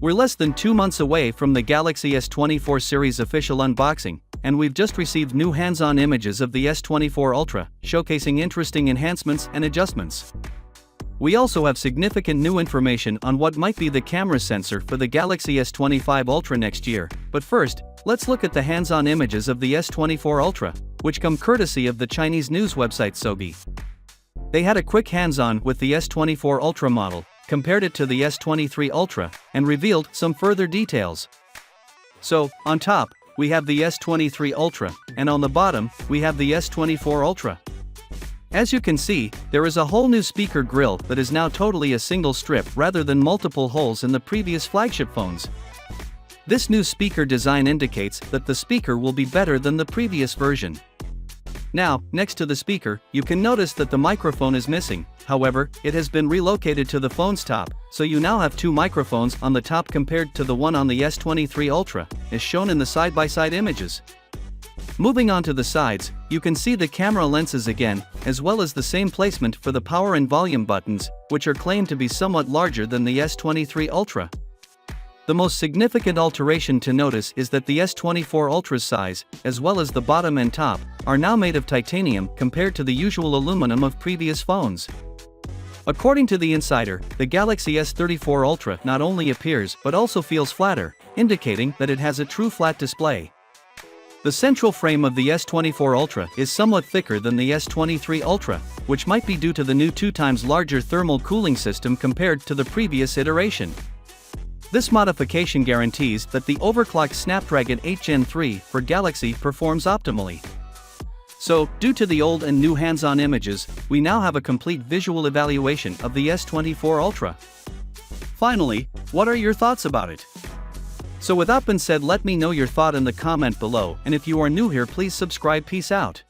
We're less than 2 months away from the Galaxy S24 series official unboxing, and we've just received new hands-on images of the S24 Ultra, showcasing interesting enhancements and adjustments. We also have significant new information on what might be the camera sensor for the Galaxy S25 Ultra next year, but first, let's look at the hands-on images of the S24 Ultra, which come courtesy of the Chinese news website Sobi. They had a quick hands-on with the S24 Ultra model, compared it to the S23 Ultra, and revealed some further details. So, on top, we have the S23 Ultra, and on the bottom, we have the S24 Ultra. As you can see, there is a whole new speaker grille that is now totally a single strip rather than multiple holes in the previous flagship phones. This new speaker design indicates that the speaker will be better than the previous version. Now, next to the speaker, you can notice that the microphone is missing. However, it has been relocated to the phone's top, so you now have two microphones on the top compared to the one on the S23 Ultra, as shown in the side-by-side images. Moving on to the sides, you can see the camera lenses again, as well as the same placement for the power and volume buttons, which are claimed to be somewhat larger than the S23 Ultra. The most significant alteration to notice is that the S24 Ultra's size, as well as the bottom and top, are now made of titanium compared to the usual aluminum of previous phones. According to the insider, the Galaxy S34 Ultra not only appears but also feels flatter, indicating that it has a true flat display. The central frame of the S24 Ultra is somewhat thicker than the S23 Ultra, which might be due to the new 2 times larger thermal cooling system compared to the previous iteration. This modification guarantees that the overclocked Snapdragon 8 Gen 3 for Galaxy performs optimally. So, due to the old and new hands-on images, we now have a complete visual evaluation of the S24 Ultra. Finally, what are your thoughts about it? So with that being said, let me know your thought in the comment below, and if you are new here, please subscribe. Peace out.